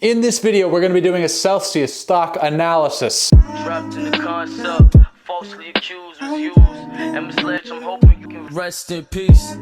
In this video, we're going to be doing a Celsius stock analysis. Trapped in the concept, falsely accused, was used, and misled. I'm hoping you can rest in peace.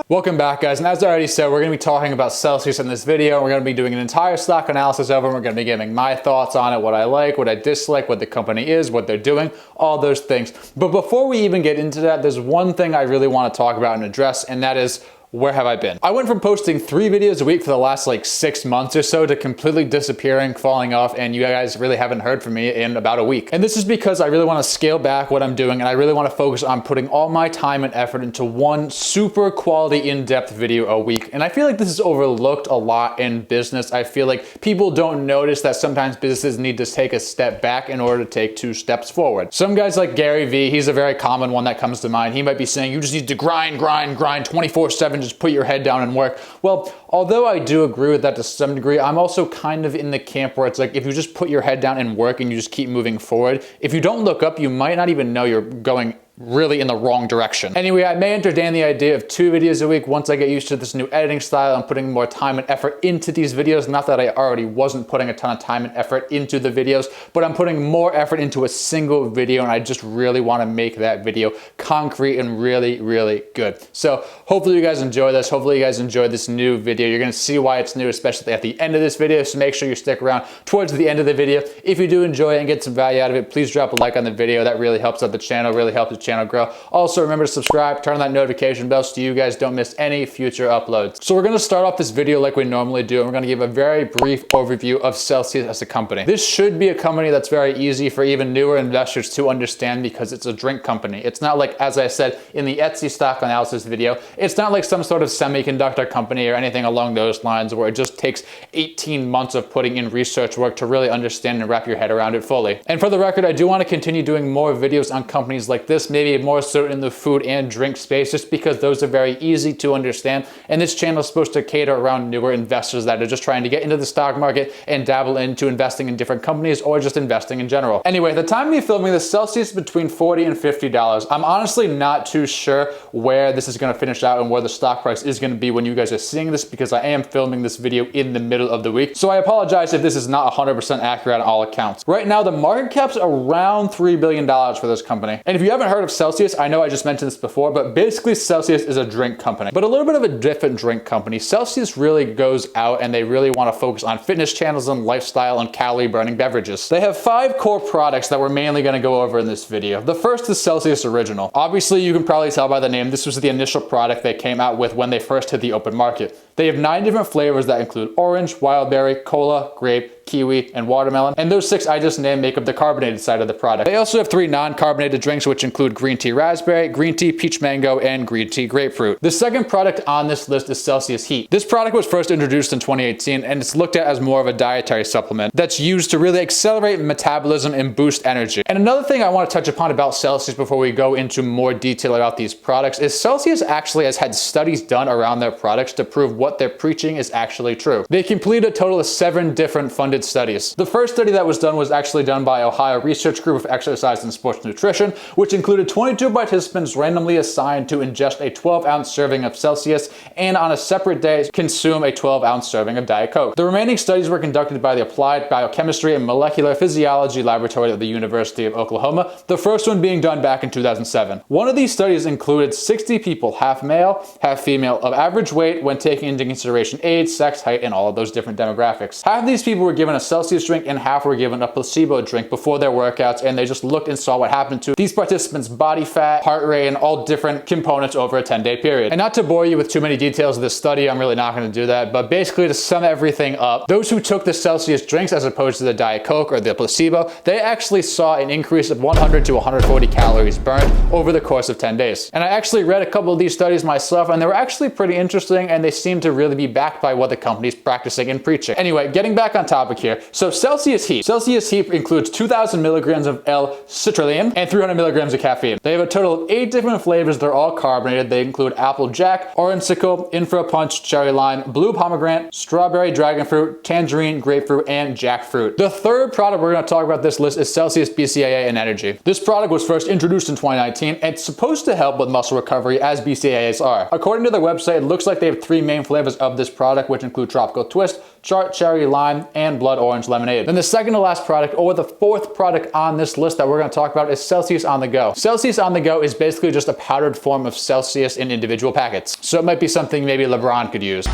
Welcome back, guys, and as I already said, we're going to be talking about Celsius in this video. We're going to be doing an entire stock analysis of it. We're going to be giving my thoughts on it, what I like, what I dislike, what the company is, what they're doing, all those things. But before we even get into that, there's one thing I really want to talk about and address, and that is, where have I been? I went from posting 3 videos a week for the last 6 months or so to completely disappearing, falling off, and you guys really haven't heard from me in about a week. And this is because I really want to scale back what I'm doing, and I really want to focus on putting all my time and effort into one super quality, in-depth video a week. And I feel like this is overlooked a lot in business. I feel like people don't notice that sometimes businesses need to take a step back in order to take 2 steps forward. Some guys like Gary Vee, he's a very common one that comes to mind. He might be saying, you just need to grind 24/7, just put your head down and work. Well, although I do agree with that to some degree, I'm also kind of in the camp where it's like, if you just put your head down and work and you just keep moving forward, if you don't look up, you might not even know you're going really in the wrong direction. Anyway, I may entertain the idea of 2 videos a week once I get used to this new editing style and putting more time and effort into these videos. Not that I already wasn't putting a ton of time and effort into the videos, but I'm putting more effort into a single video, and I just really want to make that video concrete and really, really good. So hopefully you guys enjoy this. Hopefully you guys enjoy this new video. You're going to see why it's new, especially at the end of this video, so make sure you stick around towards the end of the video. If you do enjoy it and get some value out of it, please drop a like on the video. That really helps out the channel, really helps the channel grow. Also, remember to subscribe, turn on that notification bell so you guys don't miss any future uploads. So we're going to start off this video like we normally do, and we're going to give a very brief overview of Celsius as a company. This should be a company that's very easy for even newer investors to understand because it's a drink company. It's not like, as I said in the Etsy stock analysis video, it's not like some sort of semiconductor company or anything along those lines where it just takes 18 months of putting in research work to really understand and wrap your head around it fully. And for the record, I do want to continue doing more videos on companies like this, maybe more so in the food and drink space, just because those are very easy to understand. And this channel is supposed to cater around newer investors that are just trying to get into the stock market and dabble into investing in different companies or just investing in general. Anyway, at the time of me filming this, Celsius is between $40 and $50. I'm honestly not too sure where this is going to finish out and where the stock price is going to be when you guys are seeing this, because I am filming this video in the middle of the week. So I apologize if this is not 100% accurate on all accounts. Right now, the market cap's around $3 billion for this company. And if you haven't heard of Celsius, I know I just mentioned this before, but basically Celsius is a drink company, but a little bit of a different drink company. Celsius really goes out and they really want to focus on fitness channels and lifestyle and calorie burning beverages. They have 5 core products that we're mainly going to go over in this video. The first is Celsius Original. Obviously, you can probably tell by the name, this was the initial product they came out with when they first hit the open market. They have 9 different flavors that include orange, wild berry, cola, grape, kiwi, and watermelon. And those 6 I just named make up the carbonated side of the product. They also have 3 non-carbonated drinks, which include green tea raspberry, green tea peach mango, and green tea grapefruit. The second product on this list is Celsius Heat. This product was first introduced in 2018, and it's looked at as more of a dietary supplement that's used to really accelerate metabolism and boost energy. And another thing I want to touch upon about Celsius before we go into more detail about these products is Celsius actually has had studies done around their products to prove what they're preaching is actually true. They completed a total of 7 different funded studies. The first study that was done was actually done by Ohio Research Group of Exercise and Sports Nutrition, which included 22 participants randomly assigned to ingest a 12-ounce serving of Celsius and on a separate day consume a 12-ounce serving of Diet Coke. The remaining studies were conducted by the Applied Biochemistry and Molecular Physiology Laboratory of the University of Oklahoma, the first one being done back in 2007. One of these studies included 60 people, half male, half female, of average weight when taking into consideration age, sex, height, and all of those different demographics. Half of these people were given a Celsius drink and half were given a placebo drink before their workouts, and they just looked and saw what happened to these participants' body fat, heart rate, and all different components over a 10-day period. And not to bore you with too many details of this study, I'm really not going to do that, but basically to sum everything up, those who took the Celsius drinks as opposed to the Diet Coke or the placebo, they actually saw an increase of 100 to 140 calories burned over the course of 10 days. And I actually read a couple of these studies myself, and they were actually pretty interesting, and they seem to really be backed by what the company's practicing and preaching. Anyway, getting back on topic topic here. So Celsius Heat. Celsius Heat includes 2,000 milligrams of L-citrulline and 300 milligrams of caffeine. They have a total of 8 different flavors. They're all carbonated. They include apple jack, orange sickle, infra punch, cherry lime, blue pomegranate, strawberry dragon fruit, tangerine, grapefruit, and jackfruit. The third product we're going to talk about this list is Celsius BCAA and Energy. This product was first introduced in 2019 and it's supposed to help with muscle recovery as BCAAs are. According to their website, it looks like they have 3 main flavors of this product, which include tropical twist, chart cherry lime, and blood orange lemonade. Then the second to last product, or the fourth product on this list that we're going to talk about, is Celsius On The Go. Celsius On The Go is basically just a powdered form of Celsius in individual packets. So it might be something maybe LeBron could use.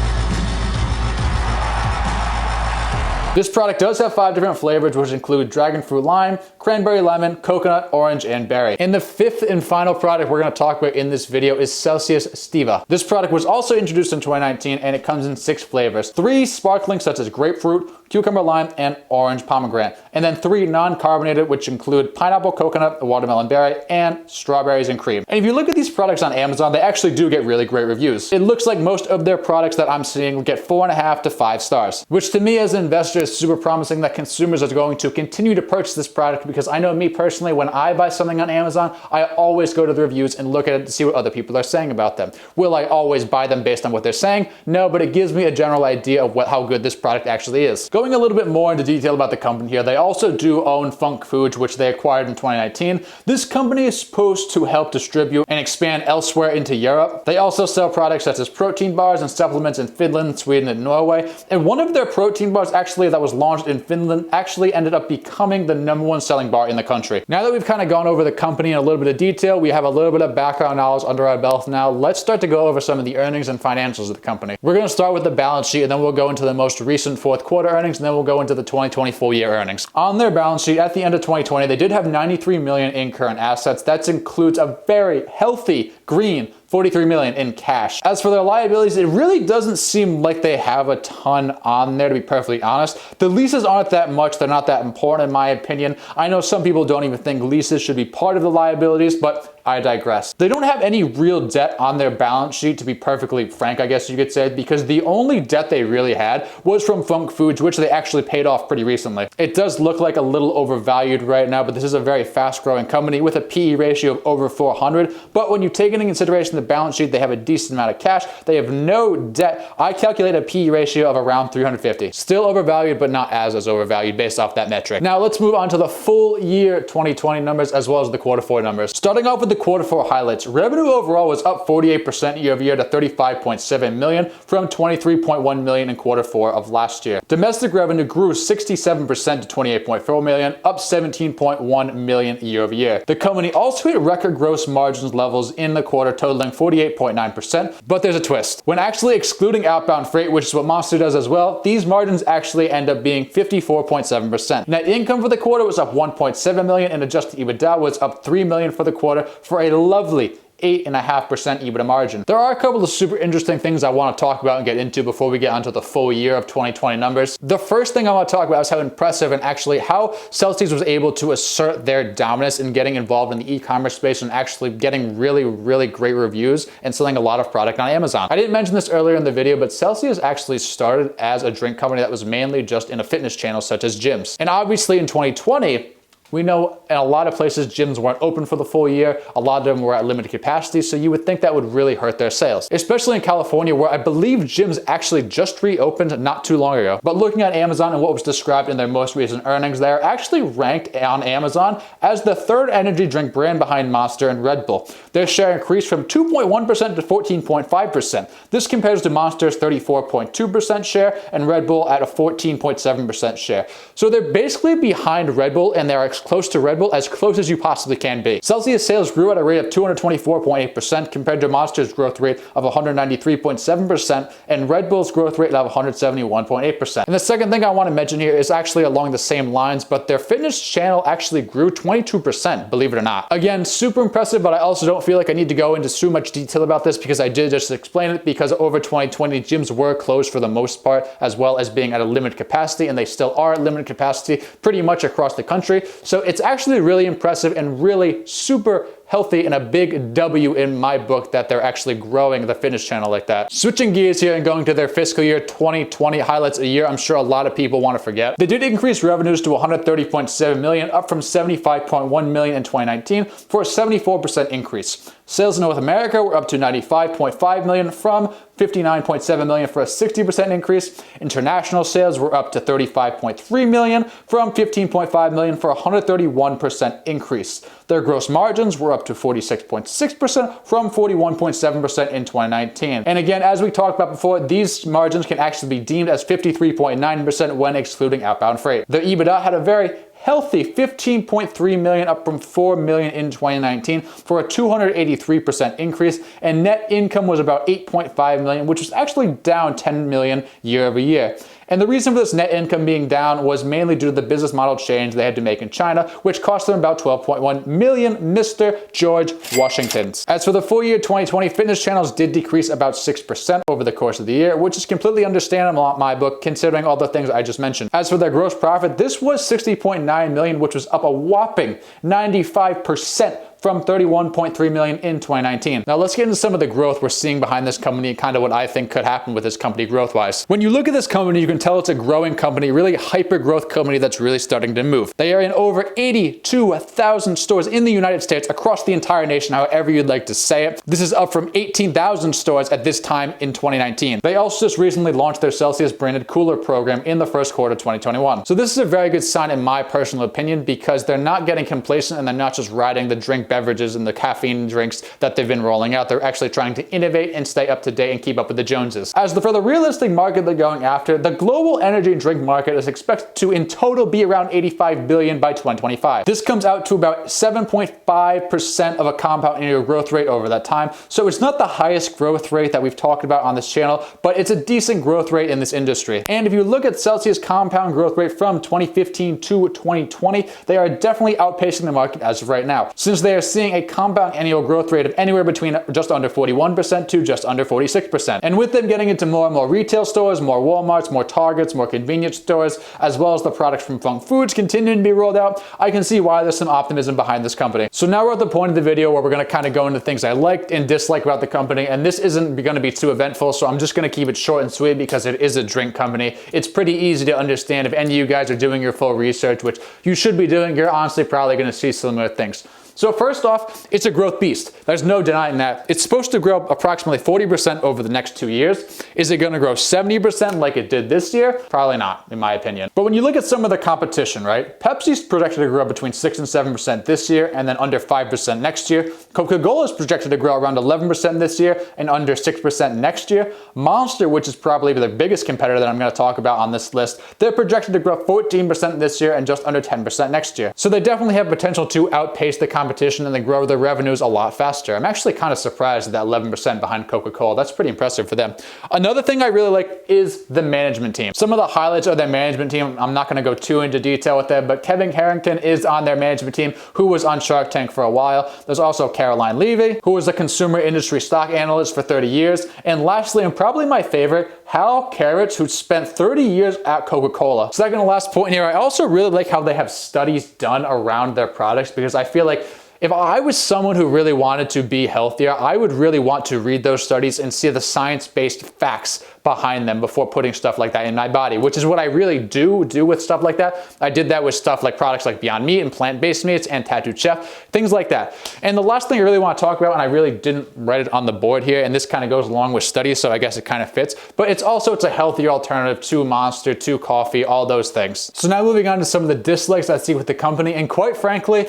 This product does have 5 different flavors, which include dragon fruit lime, cranberry lemon, coconut, orange, and berry. And the fifth and final product we're going to talk about in this video is Celsius Stiva. This product was also introduced in 2019 and it comes in 6 flavors. 3 sparkling such as grapefruit, cucumber lime, and orange pomegranate. And then 3 non-carbonated, which include pineapple, coconut, watermelon berry, and strawberries and cream. And if you look at these products on Amazon, they actually do get really great reviews. It looks like most of their products that I'm seeing get 4.5 to 5 stars, which to me as an investor is super promising that consumers are going to continue to purchase this product, because I know me personally, when I buy something on Amazon, I always go to the reviews and look at it to see what other people are saying about them. Will I always buy them based on what they're saying? No, but it gives me a general idea of how good this product actually is. Going a little bit more into detail about the company here, they also do own Funk Foods, which they acquired in 2019. This company is supposed to help distribute and expand elsewhere into Europe. They also sell products such as protein bars and supplements in Finland, Sweden, and Norway. And one of their protein bars actually that was launched in Finland actually ended up becoming the #1 selling bar in the country. Now that we've kind of gone over the company in a little bit of detail, we have a little bit of background knowledge under our belt now. Let's start to go over some of the earnings and financials of the company. We're going to start with the balance sheet, and then we'll go into the most recent fourth quarter earnings, and then we'll go into the 2020 full year earnings. On their balance sheet at the end of 2020, they did have 93 million in current assets. That includes a very healthy green 43 million in cash. As for their liabilities, it really doesn't seem like they have a ton on there, to be perfectly honest. The leases aren't that much. They're not that important in my opinion. I know some people don't even think leases should be part of the liabilities, but I digress. They don't have any real debt on their balance sheet, to be perfectly frank, I guess you could say, because the only debt they really had was from Funk Foods, which they actually paid off pretty recently. It does look like a little overvalued right now, but this is a very fast growing company with a PE ratio of over 400. But when you take into consideration the balance sheet, they have a decent amount of cash. They have no debt. I calculate a PE ratio of around 350. Still overvalued, but not as overvalued based off that metric. Now let's move on to the full year 2020 numbers as well as the quarter 4 numbers. Starting off with the quarter 4 highlights, revenue overall was up 48% year over year to 35.7 million from 23.1 million in quarter 4 of last year. Domestic revenue grew 67% to 28.4 million, up 17.1 million year over year. The company also hit record gross margins levels in the quarter, totaling 48.9%, but there's a twist. When actually excluding outbound freight, which is what Monster does as well, these margins actually end up being 54.7%. Net income for the quarter was up 1.7 million and adjusted EBITDA was up 3 million for the quarter for a lovely 8.5% EBITDA margin. There are a couple of super interesting things I want to talk about and get into before we get onto the full year of 2020 numbers. The first thing I want to talk about is how impressive and actually how Celsius was able to assert their dominance in getting involved in the e-commerce space and actually getting really great reviews and selling a lot of product on Amazon. I didn't mention this earlier in the video, but Celsius actually started as a drink company that was mainly just in a fitness channel such as gyms. And obviously in 2020, we know in a lot of places gyms weren't open for the full year. A lot of them were at limited capacity, so you would think that would really hurt their sales. Especially in California, where I believe gyms actually just reopened not too long ago. But looking at Amazon and what was described in their most recent earnings, they are actually ranked on Amazon as the 3rd energy drink brand behind Monster and Red Bull. Their share increased from 2.1% to 14.5%. This compares to Monster's 34.2% share and Red Bull at a 14.7% share. So they're basically behind Red Bull, and they're close to Red Bull, as close as you possibly can be. Celsius sales grew at a rate of 224.8% compared to Monster's growth rate of 193.7% and Red Bull's growth rate of 171.8%. And the second thing I want to mention here is actually along the same lines, but their fitness channel actually grew 22%, believe it or not. Again, super impressive, but I also don't feel like I need to go into too much detail about this because I did just explain it, because over 2020, gyms were closed for the most part, as well as being at a limited capacity, and they still are at limited capacity pretty much across the country. So it's actually really impressive and really super healthy and a big W in my book that they're actually growing the fitness channel like that. Switching gears here and going to their fiscal year 2020 highlights, a year I'm sure a lot of people want to forget. They did increase revenues to $130.7 million, up from $75.1 million in 2019 for a 74% increase. Sales in North America were up to $95.5 million from $59.7 million for a 60% increase. International sales were up to $35.3 million from $15.5 million for a 131% increase. Their gross margins were up to 46.6% from 41.7% in 2019. And again, as we talked about before, these margins can actually be deemed as 53.9% when excluding outbound freight. Their EBITDA had a very healthy $15.3 million, up from $4 million in 2019 for a 283% increase, and net income was about $8.5 million, which was actually down $10 million year over year. And the reason for this net income being down was mainly due to the business model change they had to make in China, which cost them about $12.1 million, Mr. George Washingtons. As for the full year 2020, fitness channels did decrease about 6% over the course of the year, which is completely understandable in my book, considering all the things I just mentioned. As for their gross profit, this was $60.9 million, which was up a whopping 95% from $31.3 million in 2019. Now let's get into some of the growth we're seeing behind this company and kind of what I think could happen with this company growth-wise. When you look at this company, you can tell it's a growing company, really hyper-growth company that's really starting to move. They are in over 82,000 stores in the United States, across the entire nation, however you'd like to say it. This is up from 18,000 stores at this time in 2019. They also just recently launched their Celsius branded cooler program in the first quarter of 2021. So this is a very good sign in my personal opinion, because they're not getting complacent and they're not just riding the drink beverages and the caffeine drinks that they've been rolling out. They're actually trying to innovate and stay up to date and keep up with the Joneses. As for the realistic market they're going after, the global energy drink market is expected to in total be around $85 billion by 2025. This comes out to about 7.5% of a compound annual growth rate over that time. So it's not the highest growth rate that we've talked about on this channel, but it's a decent growth rate in this industry. And if you look at Celsius compound growth rate from 2015 to 2020, they are definitely outpacing the market as of right now, since they are seeing a compound annual growth rate of anywhere between just under 41% to just under 46%. And with them getting into more and more retail stores, more Walmarts, more Targets, more convenience stores, as well as the products from Funk Foods continuing to be rolled out, I can see why there's some optimism behind this company. So now we're at the point of the video where we're going to kind of go into things I liked and disliked about the company, and this isn't going to be too eventful, so I'm just going to keep it short and sweet because it is a drink company. It's pretty easy to understand if any of you guys are doing your full research, which you should be doing. You're honestly probably going to see similar things. So first off, it's a growth beast. There's no denying that. It's supposed to grow approximately 40% over the next 2 years. Is it going to grow 70% like it did this year? Probably not, in my opinion. But when you look at some of the competition, right? Pepsi's projected to grow between 6 and 7% this year and then under 5% next year. Coca-Cola is projected to grow around 11% this year and under 6% next year. Monster, which is probably the biggest competitor that I'm going to talk about on this list, they're projected to grow 14% this year and just under 10% next year. So they definitely have potential to outpace the competition and they grow their revenues a lot faster. I'm actually kind of surprised at that 11% behind Coca-Cola. That's pretty impressive for them. Another thing I really like is the management team. Some of the highlights of their management team, I'm not going to go too into detail with them, but Kevin Harrington is on their management team, who was on Shark Tank for a while. There's also Caroline Levy, who was a consumer industry stock analyst for 30 years. And lastly, and probably my favorite, Hal Carrotts, who spent 30 years at Coca-Cola. Second to last point here, I also really like how they have studies done around their products, because I feel like if I was someone who really wanted to be healthier, I would really want to read those studies and see the science-based facts behind them before putting stuff like that in my body, which is what I really do with stuff like that. I did that with stuff like products like Beyond Meat and plant-based meats and Tattooed Chef, things like that. And the last thing I really want to talk about, and I really didn't write it on the board here, and this kind of goes along with studies, so I guess it kind of fits, but it's a healthier alternative to Monster, to coffee, all those things. So now moving on to some of the dislikes I see with the company, and quite frankly,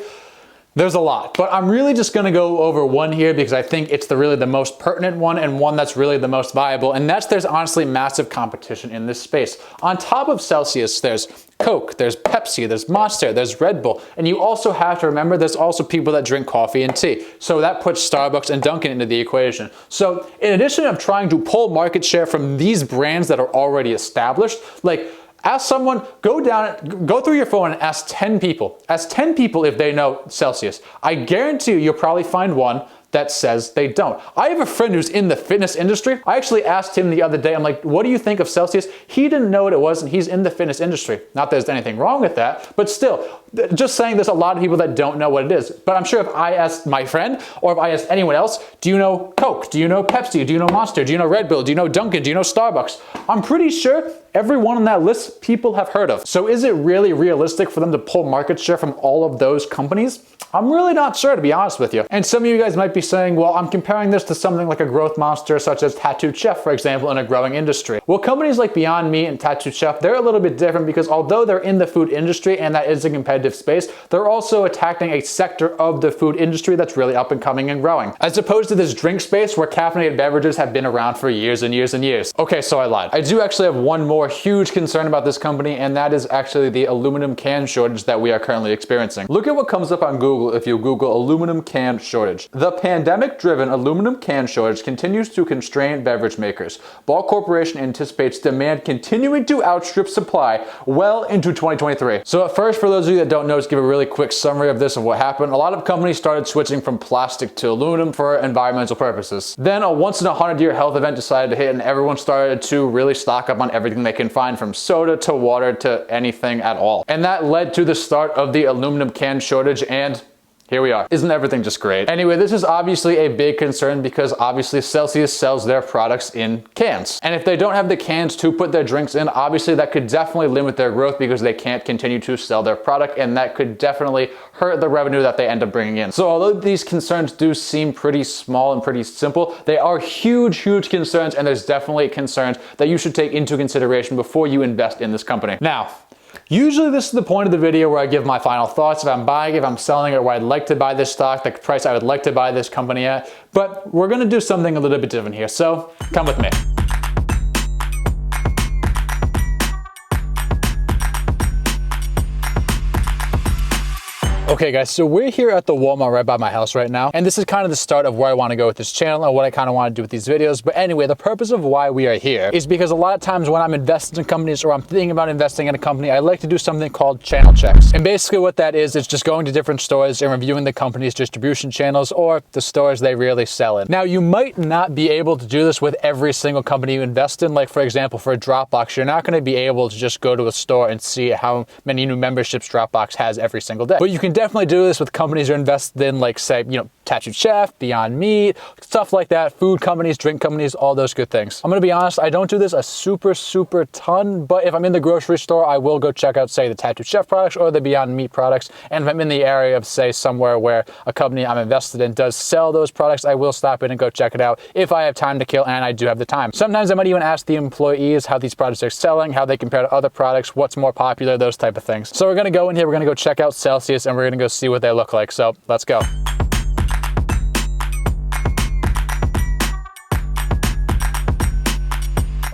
there's a lot, but I'm really just going to go over one here because I think it's really the most pertinent one and one that's really the most viable, and that's there's honestly massive competition in this space. On top of Celsius, there's Coke, there's Pepsi, there's Monster, there's Red Bull, and you also have to remember there's also people that drink coffee and tea. So that puts Starbucks and Dunkin' into the equation. So in addition of trying to pull market share from these brands that are already established, like, ask someone, go through your phone and ask 10 people. Ask 10 people if they know Celsius. I guarantee you'll probably find one that says they don't. I have a friend who's in the fitness industry. I actually asked him the other day, I'm like, what do you think of Celsius? He didn't know what it was, and he's in the fitness industry. Not that there's anything wrong with that, but still, just saying there's a lot of people that don't know what it is. But I'm sure if I asked my friend, or if I asked anyone else, do you know Coke? Do you know Pepsi? Do you know Monster? Do you know Red Bull? Do you know Dunkin'? Do you know Starbucks? I'm pretty sure everyone on that list people have heard of. So is it really realistic for them to pull market share from all of those companies? I'm really not sure, to be honest with you. And some of you guys might be saying, well, I'm comparing this to something like a growth monster such as Tattooed Chef, for example, in a growing industry. Well, companies like Beyond Meat and Tattooed Chef, they're a little bit different because although they're in the food industry and that is a competitive space, they're also attacking a sector of the food industry that's really up and coming and growing. As opposed to this drink space where caffeinated beverages have been around for years and years and years. Okay, so I lied. I do actually have one more huge concern about this company, and that is actually the aluminum can shortage that we are currently experiencing. Look at what comes up on Google if you Google aluminum can shortage. The pandemic-driven aluminum can shortage continues to constrain beverage makers. Ball Corporation anticipates demand continuing to outstrip supply well into 2023. So at first, for those of you that don't know, just give a really quick summary of this, of what happened. A lot of companies started switching from plastic to aluminum for environmental purposes. Then a once-in-a-100-year health event decided to hit, and everyone started to really stock up on everything they can find, from soda to water to anything at all. And that led to the start of the aluminum can shortage, and here we are. Isn't everything just great? Anyway, this is obviously a big concern because obviously Celsius sells their products in cans. And if they don't have the cans to put their drinks in, obviously that could definitely limit their growth because they can't continue to sell their product, and that could definitely hurt the revenue that they end up bringing in. So although these concerns do seem pretty small and pretty simple, they are huge, huge concerns, and there's definitely concerns that you should take into consideration before you invest in this company. Now, usually this is the point of the video where I give my final thoughts, if I'm buying, if I'm selling, or where I'd like to buy this stock, the price I would like to buy this company at, but we're gonna do something a little bit different here, so come with me. Okay guys, so we're here at the Walmart right by my house right now, and this is kind of the start of where I want to go with this channel and what I kind of want to do with these videos. But anyway, the purpose of why we are here is because a lot of times when I'm investing in companies or I'm thinking about investing in a company, I like to do something called channel checks. And basically what that is just going to different stores and reviewing the company's distribution channels or the stores they really sell in. Now, you might not be able to do this with every single company you invest in. Like for example, for a Dropbox, you're not going to be able to just go to a store and see how many new memberships Dropbox has every single day. But you can definitely do this with companies you're invested in, like say, Tattooed Chef, Beyond Meat, stuff like that, food companies, drink companies, all those good things. I'm gonna be honest, I don't do this a super ton, but if I'm in the grocery store, I will go check out, say, the Tattooed Chef products or the Beyond Meat products. And if I'm in the area of, say, somewhere where a company I'm invested in does sell those products, I will stop in and go check it out if I have time to kill, and I do have the time. Sometimes I might even ask the employees how these products are selling, how they compare to other products, what's more popular, those type of things. So we're gonna go in here, we're gonna go check out Celsius, and we're gonna go see what they look like. So let's go.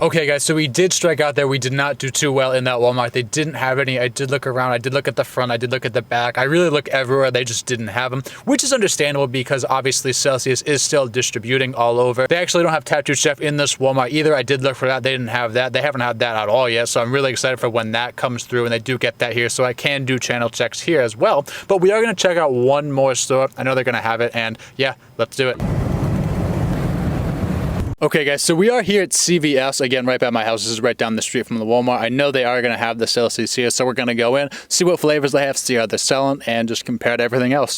Okay guys, so we did strike out there. We did not do too well in that Walmart. They didn't have any. I did look around, I did look at the front, I did look at the back. I really looked everywhere, they just didn't have them, which is understandable because obviously Celsius is still distributing all over. They actually don't have Tattooed Chef in this Walmart either. I did look for that, they didn't have that. They haven't had that at all yet, so I'm really excited for when that comes through and they do get that here, so I can do channel checks here as well. But we are gonna check out one more store. I know they're gonna have it, and yeah, let's do it. Okay guys, so we are here at CVS, again, right by my house. This is right down the street from the Walmart. I know they are gonna have the Celsius here, so we're gonna go in, see what flavors they have, see how they're selling, and just compare to everything else.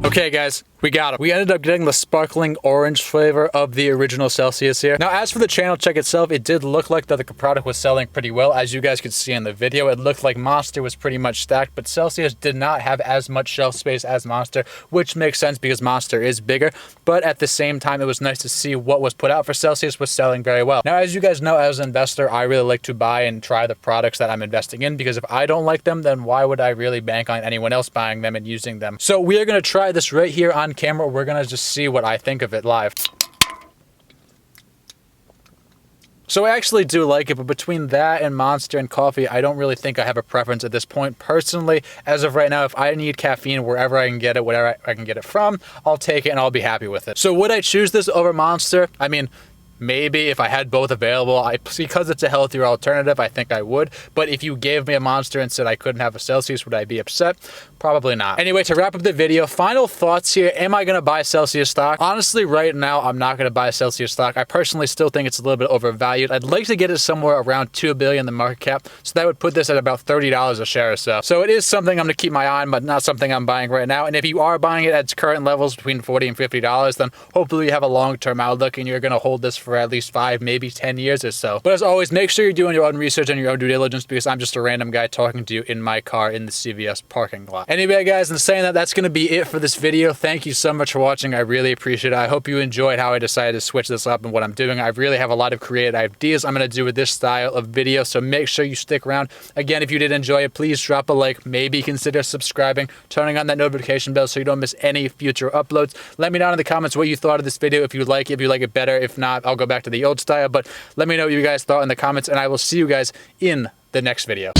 Okay guys, we got it. We ended up getting the sparkling orange flavor of the original Celsius here. Now, as for the channel check itself, it did look like that the product was selling pretty well. As you guys could see in the video, it looked like Monster was pretty much stacked, but Celsius did not have as much shelf space as Monster, which makes sense because Monster is bigger. But at the same time, it was nice to see what was put out for Celsius was selling very well. Now, as you guys know, as an investor, I really like to buy and try the products that I'm investing in, because if I don't like them, then why would I really bank on anyone else buying them and using them? So we are going to try this right here on camera. We're gonna just see what I think of it live. So I actually do like it, but between that and Monster and coffee, I don't really think I have a preference at this point. Personally, as of right now, if I need caffeine wherever I can get it, whatever I can get it from, I'll take it and I'll be happy with it. So would I choose this over Monster? I mean, maybe if I had both available, because it's a healthier alternative, I think I would. But if you gave me a Monster and said I couldn't have a Celsius, would I be upset? Probably not. Anyway, to wrap up the video, final thoughts here. Am I gonna buy Celsius stock? Honestly, right now, I'm not gonna buy Celsius stock. I personally still think it's a little bit overvalued. I'd like to get it somewhere around $2 billion in the market cap, so that would put this at about $30 a share or so. So it is something I'm gonna keep my eye on, but not something I'm buying right now. And if you are buying it at its current levels between $40 and $50, then hopefully you have a long-term outlook and you're gonna hold this for at least 5, maybe 10 years or so. But as always, make sure you're doing your own research and your own due diligence, because I'm just a random guy talking to you in my car in the CVS parking lot. Anyway, guys, in saying that, that's gonna be it for this video. Thank you so much for watching. I really appreciate it. I hope you enjoyed how I decided to switch this up and what I'm doing. I really have a lot of creative ideas I'm gonna do with this style of video, so make sure you stick around. Again, if you did enjoy it, please drop a like, maybe consider subscribing, turning on that notification bell so you don't miss any future uploads. Let me know in the comments what you thought of this video, if you like it better. If not, I'll go back to the old style, but let me know what you guys thought in the comments, and I will see you guys in the next video.